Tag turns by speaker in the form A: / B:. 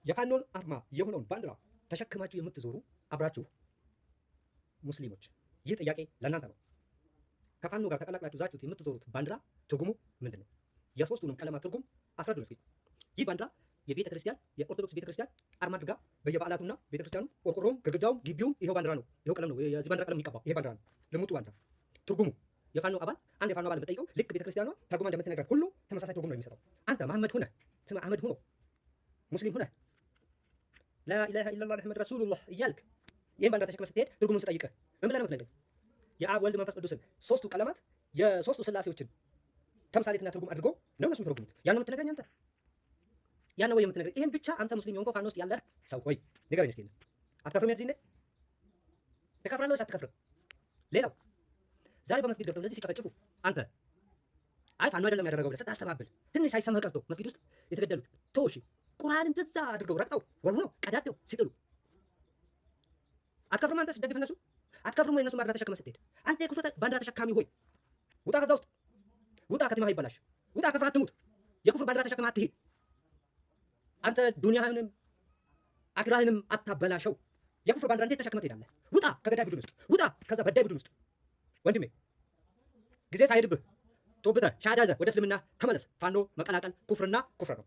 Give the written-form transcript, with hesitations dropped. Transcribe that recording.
A: የፋኖን አርማ የሆነውን ባንዲራ ተሸክማችሁ የምትዞሩ አብራችሁ ሙስሊሞች ይህ ጥያቄ ለእናንተ ነው። ከፋኖ ጋር ተቀላቅላችሁ ዛችሁት የምትዞሩት ባንዲራ ትርጉሙ ምንድን ነው? የሶስቱንም ቀለማት ትርጉም አስረዱ እስኪ። ይህ ባንዲራ የቤተ ክርስቲያን የኦርቶዶክስ ቤተ ክርስቲያን አርማ አድርጋ በየበዓላቱና ቤተ ክርስቲያኑ ቆርቆሮም ግድግዳውም ግቢውም ይሄው ባንዲራ ነው። ይሄው ቀለም ነው። የዚህ ባንዲራ ቀለም የሚቀባው ይሄ ባንዲራ ነው። ልሙጡ ባንዲራ ትርጉሙ የፋኖ አባል አንድ የፋኖ አባል ብትጠይቀው ልክ ቤተ ክርስቲያኗ ተርጉማ እንደምትነግረን ሁሉ ተመሳሳይ ትርጉም ነው የሚሰጠው። አንተ መሐመድ ሁነህ ስም አህመድ ሁኖ ሙስሊም ሁነህ ላኢላሃ ኢለላህ ሙሐመድ ረሱሉላህ እያልክ ይህን ባንዲራ ተሸክመህ ስትሄድ ትርጉሙን ስጠይቅህ ምን ብለህ ነው የምትነግረኝ? የአብ ወልድ መንፈስ ቅዱስን ሶስቱ ቀለማት የሶስቱ ስላሴዎችን ተምሳሌትና ትርጉም አድርጎ ነው እነሱ የሚተረጉሙት። ያን ነው የምትነግረኝ አንተ? ያን ነው ወይ የምትነግረኝ? ይሄን ብቻ አንተ ሙስሊም የሆንከው ፋኖ ውስጥ ያለህ ሰው ሆይ ንገረኝ እስኪ። አትከፍርም? የዚህ ትከፍራለህ ወይስ አትከፍርም? ሌላው ዛሬ በመስጊድ ገብተው እንደዚህ ሲጨፈጭፉ አንተ አይ ፋኖ አይደለም ያደረገው ብለህ ስታስተባብል ትንሽ ሳይሰማህ ቀርቶ መስጊድ ውስጥ የተገደሉት ተወሺ ቁርአን እንደዛ አድርገው ረግጠው ወርውረው ቀዳደው ሲጥሉ አትከፍርም? አንተ ስትደግፍ እነሱ አትከፍርም ወይ? እነሱ ባንዲራ ተሸክመህ ስትሄድ አንተ የኩፍር ባንዲራ ተሸካሚ ሆይ ውጣ፣ ከዛ ውስጥ ውጣ፣ ከቲማህ ይበላሽ ውጣ፣ ከፍርሃት ትሙት። የኩፍር ባንዲራ ተሸክመህ አትሄድ። አንተ ዱንያህንም አክራህንም አታበላሸው። የኩፍር ባንዲራ እንዴት ተሸክመህ ትሄዳለህ? ውጣ ከገዳይ ቡድን ውስጥ ውጣ፣ ከዛ በዳይ ቡድን ውስጥ ወንድሜ። ጊዜ ሳይሄድብህ ቶብተህ ሻሃዳ ይዘህ ወደ እስልምና ተመለስ። ፋኖ መቀላቀል ኩፍርና ኩፍር ነው።